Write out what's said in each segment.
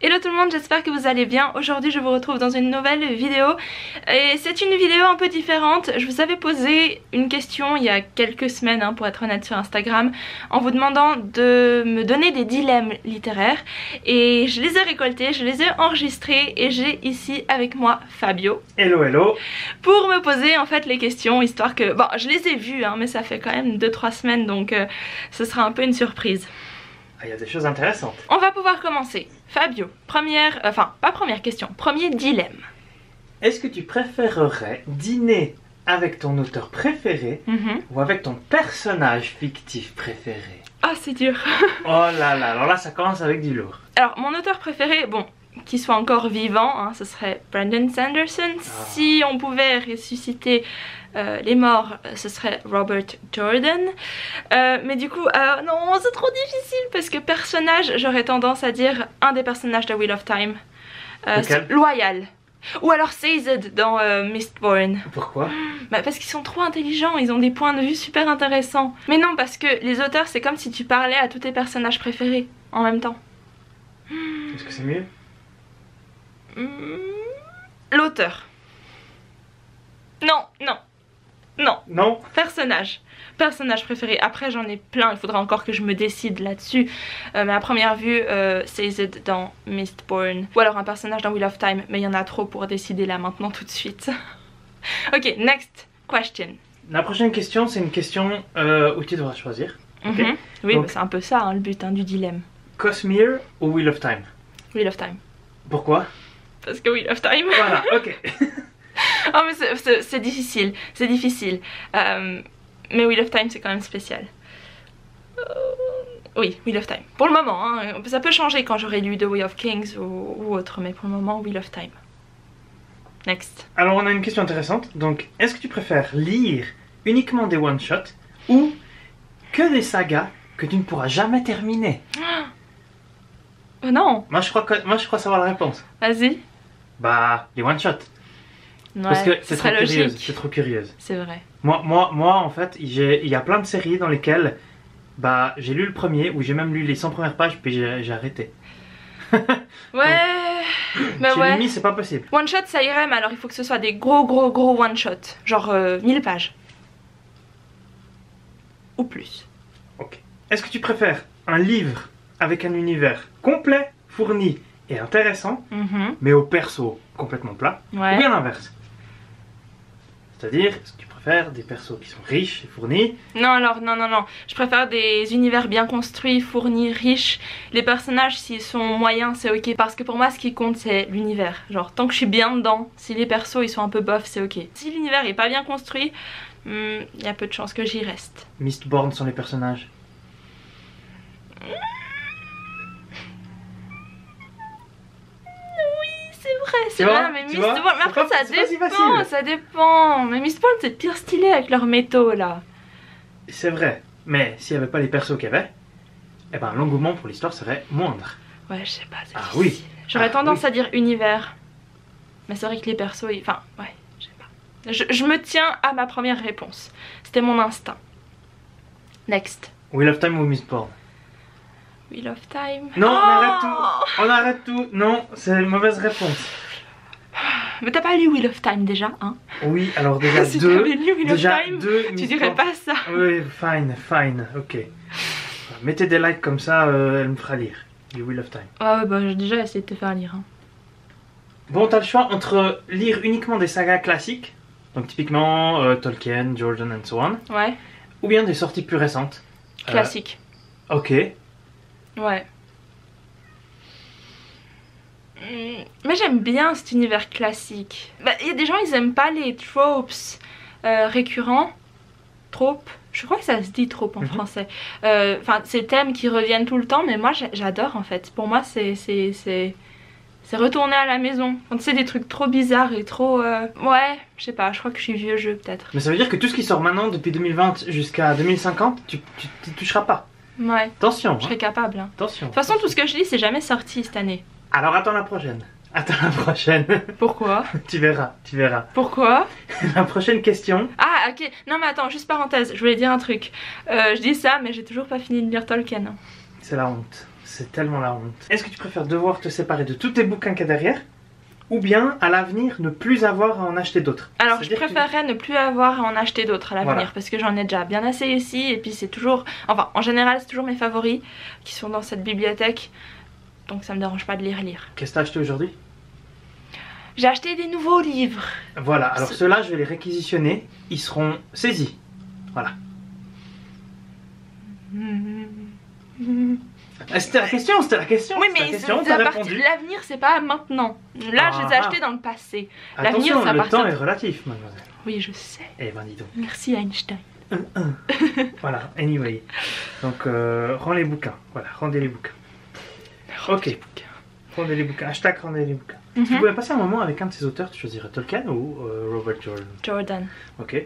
Hello tout le monde, j'espère que vous allez bien. Aujourd'hui je vous retrouve dans une nouvelle vidéo et c'est une vidéo un peu différente. Je vous avais posé une question il y a quelques semaines pour être honnête sur Instagram en vous demandant de me donner des dilemmes littéraires et je les ai récoltés, je les ai enregistrés et j'ai ici avec moi Fabio. Hello hello. Pour me poser en fait les questions histoire que... Bon je les ai vues mais ça fait quand même 2-3 semaines donc ce sera un peu une surprise. Il y a des choses intéressantes. On va pouvoir commencer. Fabio, première question, premier dilemme. Est-ce que tu préférerais dîner avec ton auteur préféré ou avec ton personnage fictif préféré? Ah c'est dur. Oh là là, alors là ça commence avec du lourd. Alors mon auteur préféré, bon, qu'il soit encore vivant, ce serait Brandon Sanderson. Si on pouvait ressusciter les morts, ce serait Robert Jordan. Mais du coup, non, c'est trop difficile parce que personnage, j'aurais tendance à dire un des personnages de Wheel of Time. Loyal. Ou alors Sazed dans Mistborn. Pourquoi? Parce qu'ils sont trop intelligents, ils ont des points de vue super intéressants. Mais non, parce que les auteurs, c'est comme si tu parlais à tous tes personnages préférés en même temps. Est-ce que c'est mieux? L'auteur. Non. Personnage préféré. Après j'en ai plein, il faudra encore que je me décide là-dessus. Mais à première vue, Sazed dans Mistborn. Ou alors un personnage dans Wheel of Time, mais il y en a trop pour décider là maintenant tout de suite. Ok, next question. La prochaine question, c'est une question où tu devras choisir. Okay. Oui, c'est un peu ça le but du dilemme. Cosmere ou Wheel of Time? Wheel of Time. Pourquoi? Parce que Wheel of Time. Voilà, ok. Oh mais c'est difficile, mais Wheel of Time c'est quand même spécial. Oui, Wheel of Time. Pour le moment, ça peut changer quand j'aurai lu The Way of Kings ou autre, mais pour le moment, Wheel of Time. Next. Alors on a une question intéressante, donc est-ce que tu préfères lire uniquement des one-shots ou que des sagas que tu ne pourras jamais terminer? Non. Moi je crois savoir la réponse. Vas-y. Bah, les one-shots. Ouais, parce que c'est trop logique. curieuse, c'est trop curieuse. C'est vrai. Moi en fait, il y a plein de séries dans lesquelles bah, j'ai lu le premier, ou j'ai même lu les 100 premières pages, puis j'ai arrêté. Ouais, chez Mimi, c'est pas possible. One shot ça irait, mais alors il faut que ce soit des gros one shot, genre 1000 pages. Ou plus. Ok. Est-ce que tu préfères un livre avec un univers complet, fourni et intéressant, mais au perso complètement plat, ou bien l'inverse? C'est-à-dire, est-ce que tu préfères des persos qui sont riches et fournis? Non, non. Je préfère des univers bien construits, fournis, riches. Les personnages, s'ils sont moyens, c'est ok. Parce que pour moi, ce qui compte, c'est l'univers. Genre, tant que je suis bien dedans, si les persos, ils sont un peu bof, c'est ok. Si l'univers est pas bien construit, il y a peu de chances que j'y reste. Mistborn sont les personnages. C'est vrai, mais Mistborn, mais après ça dépend. Mais Mistborn c'est pire stylé avec leurs métaux là. C'est vrai, mais s'il n'y avait pas les persos qu'il y avait, eh ben l'engouement pour l'histoire serait moindre. Ouais, je sais pas, c'est difficile. Oui. J'aurais tendance à dire univers. Mais c'est vrai que les persos, enfin, ouais, je sais pas. Je me tiens à ma première réponse. C'était mon instinct. Next. Wheel of Time ou Mistborn? Wheel of Time. Non, on arrête tout. Non, c'est une mauvaise réponse. Mais t'as pas lu Wheel of Time déjà, hein? Oui, alors déjà si deux. Lu Wheel of Time, tu dirais pas ça. Oui, fine, ok. Mettez des likes comme ça, elle me fera lire du Wheel of Time. Ouais, bah j'ai déjà essayé de te faire lire. Bon, t'as le choix entre lire uniquement des sagas classiques, donc typiquement Tolkien, Jordan and so on. Ouais. Ou bien des sorties plus récentes. Classiques. Ok. Ouais. Mais j'aime bien cet univers classique. Il y a des gens, ils aiment pas les tropes récurrents. Tropes, je crois que ça se dit trope en français. Enfin, ces thèmes qui reviennent tout le temps, mais moi j'adore en fait. Pour moi, c'est retourner à la maison. Quand c'est des trucs trop bizarres et trop... Ouais, je sais pas, je crois que je suis vieux jeu peut-être. Mais ça veut dire que tout ce qui sort maintenant, depuis 2020 jusqu'à 2050, tu t'y toucheras pas. Ouais. Attention. Je serais capable. Attention. De toute façon, tout ce que je lis, c'est jamais sorti cette année. Alors attends la prochaine. Pourquoi? Tu verras. Pourquoi? La prochaine question. Ah, ok. Non, mais attends, juste parenthèse, je voulais dire un truc. Je dis ça, mais j'ai toujours pas fini de lire Tolkien. C'est la honte. C'est tellement la honte. Est-ce que tu préfères devoir te séparer de tous tes bouquins qu'il y a derrière, ou bien à l'avenir ne plus avoir à en acheter d'autres? Alors je préférerais ne plus avoir à en acheter d'autres à l'avenir, Voilà. parce que j'en ai déjà bien assez ici, et puis c'est toujours, enfin en général c'est toujours mes favoris qui sont dans cette bibliothèque, donc ça me dérange pas de les relire. Qu'est-ce que tu as acheté aujourd'hui? J'ai acheté des nouveaux livres. Voilà, alors ceux-là je vais les réquisitionner, ils seront saisis. Voilà. C'était la question, c'était la question. Oui, mais t'as répondu. l'avenir c'est pas maintenant. Là je les ai achetés dans le passé. L'avenir Attention, ça le appartient. temps est relatif, mademoiselle. Oui, je sais. Eh ben dis donc. Merci Einstein. Voilà, anyway. Donc, rends les bouquins. Voilà, rendez les bouquins. Ok. Rendez les bouquins. Hashtag rendez les bouquins. Si tu pouvais passer un moment avec un de ces auteurs, tu choisirais Tolkien ou Robert Jordan? Jordan. Ok.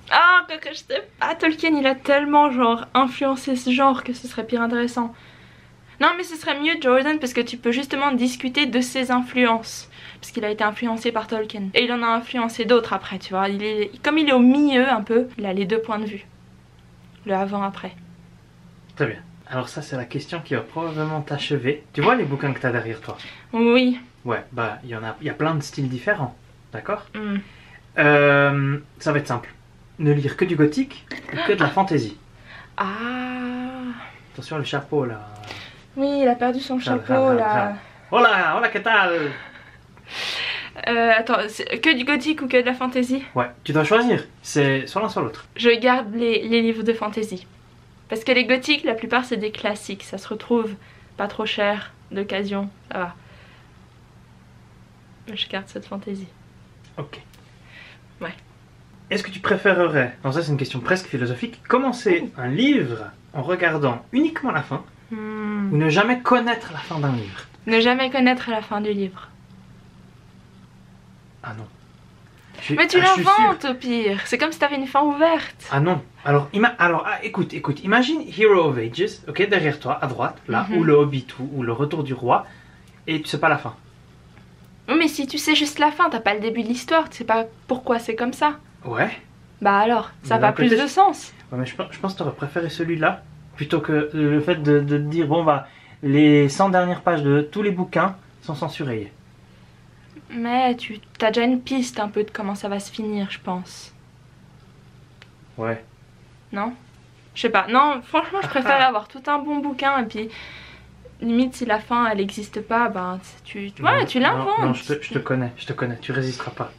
Ah, que je sais pas, Tolkien il a tellement genre influencé ce genre que ce serait pire intéressant. Non mais ce serait mieux Jordan parce que tu peux justement discuter de ses influences. Parce qu'il a été influencé par Tolkien. Et il en a influencé d'autres après, tu vois. Comme il est au milieu un peu, il a les deux points de vue. Le avant-après. Très bien. Alors ça c'est la question qui va probablement t'achever. Tu vois les bouquins que tu as derrière toi? Oui. Ouais, bah il y a plein de styles différents. D'accord? Ça va être simple. Ne lire que du gothique ou que de la fantasy. Ah. Attention le chapeau là. Oui, il a perdu son chapeau là. Hola, hola, que tal? Attends, que du gothique ou que de la fantasy? Ouais, tu dois choisir. C'est soit l'un soit l'autre. Je garde les livres de fantasy. Parce que les gothiques, la plupart c'est des classiques. Ça se retrouve pas trop cher, d'occasion, ça va. Mais je garde cette fantasy. Ok. Ouais. Est-ce que tu préférerais, non ça c'est une question presque philosophique, commencer un livre en regardant uniquement la fin ou ne jamais connaître la fin d'un livre? Ne jamais connaître la fin du livre. Ah non. Mais tu l'inventes au pire. C'est comme si t'avais une fin ouverte. Ah non. Alors, écoute. Imagine Hero of Ages, ok, derrière toi, à droite, là, ou le Hobbit, ou le Retour du Roi, et tu sais pas la fin. Oui, mais si tu sais juste la fin, t'as pas le début de l'histoire, tu sais pas pourquoi c'est comme ça. Ouais. Bah alors, ça n'a pas plus de sens. Ouais, mais je pense que t'aurais préféré celui-là, plutôt que le fait de te dire, bon bah, les 100 dernières pages de tous les bouquins sont censurées. Mais tu as déjà une piste un peu de comment ça va se finir, je pense. Ouais. Non? Je sais pas. Non, franchement, je préfère avoir tout un bon bouquin et puis limite si la fin elle n'existe pas, ben tu l'inventes. Non, je te connais, tu résisteras pas.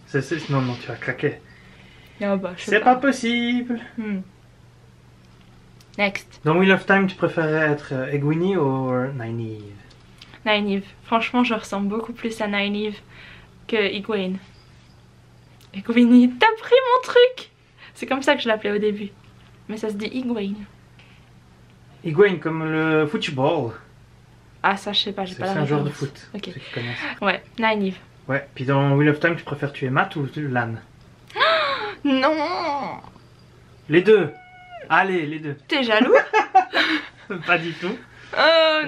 Non, tu vas claquer. Oh, bah, c'est pas possible. Next. Dans Wheel of Time, tu préférais être Egwene ou Nynaeve? Nynaeve. Franchement, je ressemble beaucoup plus à Nynaeve que Egwene. Egwene, t'as pris mon truc! C'est comme ça que je l'appelais au début. Mais ça se dit Egwene. Egwene comme le football. Ah ça je sais pas, j'ai pas la référence. C'est un joueur de foot, okay. Ceux qui connaissent. Ouais, Nynaeve. Ouais, puis dans Wheel of Time, tu préfères tuer Matt ou Lan? Non! Les deux! Allez, les deux. T'es jaloux? Pas du tout.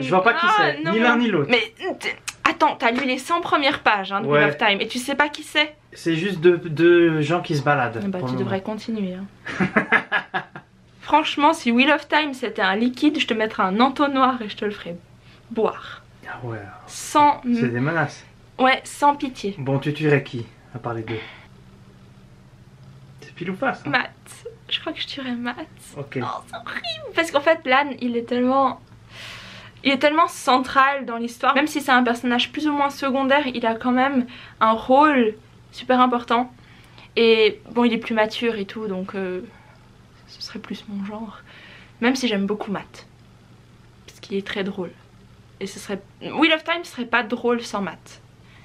Je vois pas qui c'est, ni l'un ni l'autre. Mais attends, t'as lu les 100 premières pages de Wheel of Time et tu sais pas qui c'est? C'est juste deux gens qui se baladent. Bah tu devrais continuer. Franchement, si Wheel of Time c'était un liquide, je te mettrais un entonnoir et je te le ferais boire. Ah ouais. Sans... C'est des menaces. Ouais, sans pitié. Bon, tu tuerais qui, à part les deux? C'est pile ou face hein? Matt. Je crois que je tuerais Matt. Ok. Oh, c'est horrible. Parce qu'en fait, Lan, il est tellement central dans l'histoire. Même si c'est un personnage plus ou moins secondaire, il a quand même un rôle super important. Et bon, il est plus mature et tout, donc ce serait plus mon genre. Même si j'aime beaucoup Matt. Parce qu'il est très drôle. Et ce serait... Wheel of Time serait pas drôle sans Matt.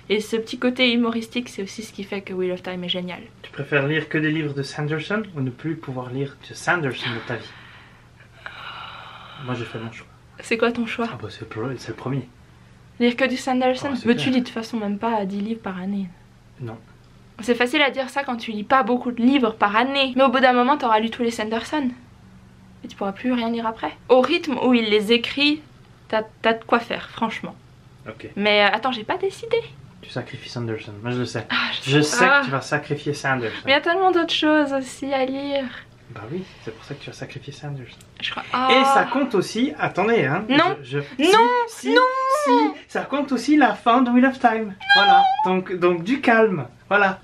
Et ce petit côté humoristique, c'est aussi ce qui fait que Wheel of Time est génial. Tu préfères lire que des livres de Sanderson ou ne plus pouvoir lire de Sanderson de ta vie? Moi j'ai fait mon choix. C'est quoi ton choix? Ah bah c'est le premier. Lire que du Sanderson? Oh, mais tu lis de toute façon même pas 10 livres par année. Non. C'est facile à dire ça quand tu lis pas beaucoup de livres par année. Mais au bout d'un moment, t'auras lu tous les Sanderson. Et tu pourras plus rien lire après. Au rythme où il les écrit, t'as de quoi faire, franchement. Ok. Mais attends, j'ai pas décidé. Tu sacrifies Sanderson, moi je le sais. Ah, je sais que tu vas sacrifier Sanderson. Mais il y a tellement d'autres choses aussi à lire. Bah oui, c'est pour ça que tu as sacrifié Sanders. Je crois... Et ça compte aussi, attendez hein. Non, non, si, ça compte aussi la fin de Wheel of Time. Non. Voilà, donc du calme, voilà.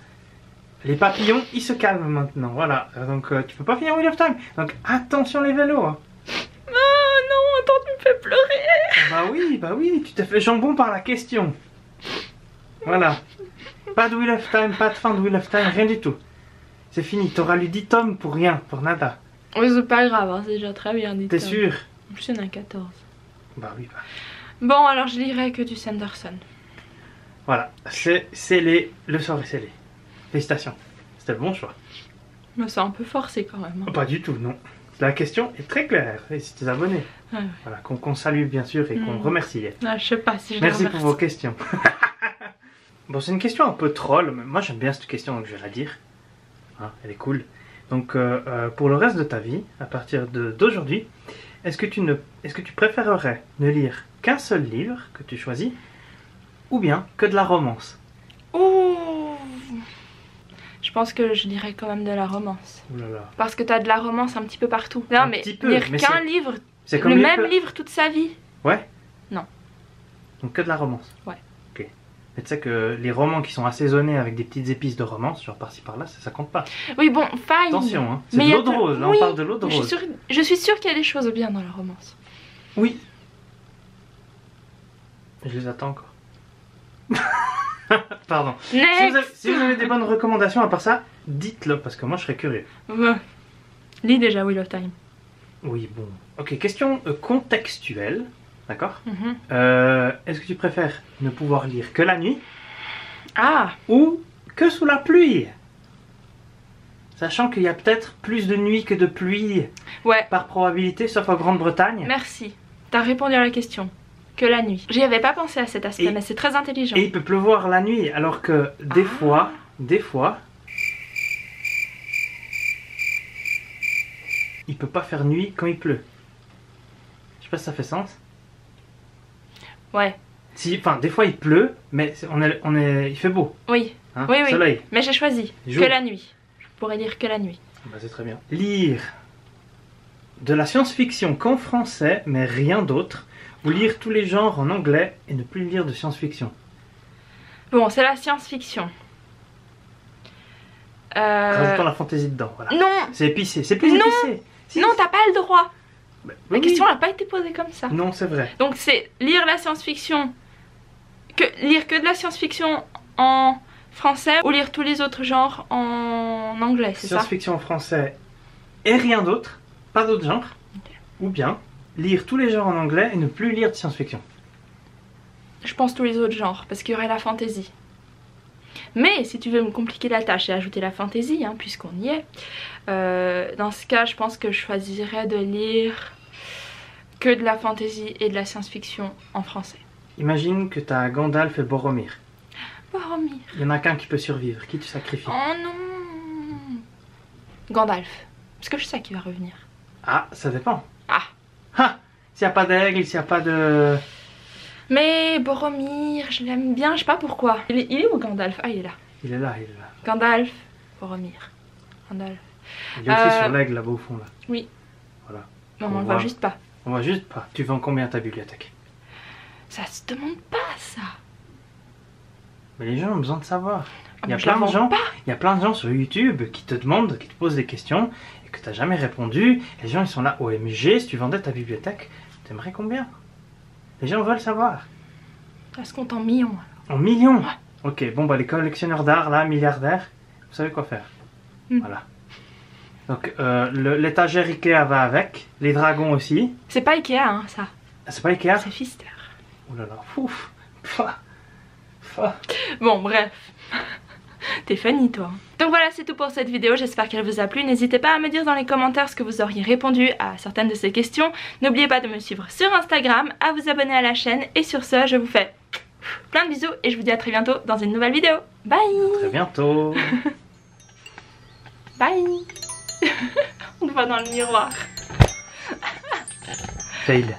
Les papillons, ils se calment maintenant, voilà. Donc tu peux pas finir Wheel of Time. Donc attention les vélos. Hein. Oh non, attends, tu me fais pleurer. Bah oui, tu t'es fait jambon par la question. Voilà. Pas de Wheel of Time, pas de fin de Wheel of Time, rien du tout. C'est fini, t'auras lu 10 tomes pour rien, pour nada. Oui, c'est pas grave, hein, c'est déjà très bien dit. T'es sûr? En plus, il y en a 14. Bah oui, bah. Bon, alors je lirai que du Sanderson. Voilà, c'est scellé, le sort est scellé. Félicitations, c'était le bon choix. Mais c'est un peu forcé quand même. Hein. Pas du tout, non. La question est très claire, et c'est tes abonnés. Ouais. Voilà, qu'on salue bien sûr et qu'on remercie. Ah, je sais pas si je Merci pour vos questions. Bon, c'est une question un peu troll, mais moi j'aime bien cette question, donc je vais la dire. Hein, elle est cool. Donc, pour le reste de ta vie, à partir d'aujourd'hui, est-ce que tu préférerais ne lire qu'un seul livre que tu choisis, ou bien que de la romance? Ouh, je pense que je lirais quand même de la romance. Ouh là là. Parce que t'as de la romance un petit peu partout. Non, mais lire qu'un livre, comme le même livre toute sa vie. Ouais. Non. Donc que de la romance. Ouais. Ok. Mais tu sais que les romans qui sont assaisonnés avec des petites épices de romance, genre par-ci par-là, ça compte pas. Oui, bon, fine. Attention, hein. C'est de l'eau de rose, là on parle de l'eau de rose. Je suis sûre qu'il y a des choses bien dans la romance. Oui. Je les attends encore. Pardon. Si vous avez des bonnes recommandations à part ça, dites-le parce que moi je serais curieux. Lis déjà Wheel of Time. Oui, bon. Ok, question contextuelle. D'accord. Est-ce que tu préfères ne pouvoir lire que la nuit? Ah. Ou que sous la pluie? Sachant qu'il y a peut-être plus de nuit que de pluie. Ouais. Par probabilité, sauf en Grande-Bretagne. Merci. T'as répondu à la question. Que la nuit. J'y avais pas pensé à cet aspect, mais c'est très intelligent. Et il peut pleuvoir la nuit, alors que des fois, il peut pas faire nuit quand il pleut. Je sais pas si ça fait sens. Ouais. Si, enfin, des fois il pleut, mais il fait beau. Oui. Hein, oui. Soleil. Mais j'ai choisi que la nuit. Je pourrais lire que la nuit. Bah, c'est très bien. Lire de la science-fiction qu'en français, mais rien d'autre. Ou lire tous les genres en anglais et ne plus lire de science-fiction. Bon, c'est la science-fiction. Rajoutons la fantaisie dedans, voilà. Non. C'est épicé, c'est plus épicé. Non, t'as pas le droit. Bah, la question n'a pas été posée comme ça. Non, c'est vrai. Donc c'est lire la science-fiction, lire que de la science-fiction en français ou lire tous les autres genres en anglais, c'est ça? Science-fiction en français et rien d'autre, pas d'autres genres. Okay. Ou bien lire tous les genres en anglais et ne plus lire de science-fiction. Je pense tous les autres genres, parce qu'il y aurait la fantaisie. Mais si tu veux me compliquer la tâche et ajouter la fantaisie, hein, puisqu'on y est, dans ce cas, je pense que je choisirais de lire que de la fantaisie et de la science-fiction en français. Imagine que tu as Gandalf et Boromir. Boromir. Il y en a qu'un qui peut survivre. Qui tu sacrifies? Oh non. Gandalf. Parce que je sais qu'il va revenir. Ah, ça dépend. Ah. Ah, s'il n'y a pas d'aigle, s'il n'y a pas de... Mais Boromir, je l'aime bien, je sais pas pourquoi. Il est où Gandalf? Ah, il est là. Il est là. Gandalf, Boromir. Gandalf. Il est aussi sur l'aigle là-bas au fond là. Oui. Voilà. Non, on le voit juste pas. On voit juste pas. Tu vends combien ta bibliothèque? Ça se demande pas ça. Mais les gens ont besoin de savoir. Il y a plein de gens sur YouTube qui te demandent, qui te posent des questions et que tu n'as jamais répondu. Les gens ils sont là, OMG, si tu vendais ta bibliothèque, t'aimerais combien? Les gens veulent savoir. Ça se compte en millions. En millions? Ouais. Ok, bon bah les collectionneurs d'art là, milliardaires, vous savez quoi faire. Voilà. Donc l'étagère Ikea va avec, les dragons aussi. C'est pas Ikea hein, ça. Ah, c'est pas Ikea? C'est Pfister. Oh là là, ouf. Bon bref. T'es funny toi. Donc voilà, c'est tout pour cette vidéo, j'espère qu'elle vous a plu. N'hésitez pas à me dire dans les commentaires ce que vous auriez répondu à certaines de ces questions. N'oubliez pas de me suivre sur Instagram, à vous abonner à la chaîne. Et sur ce, je vous fais plein de bisous et je vous dis à très bientôt dans une nouvelle vidéo. Bye. À très bientôt. Bye. On le voit dans le miroir. Fail.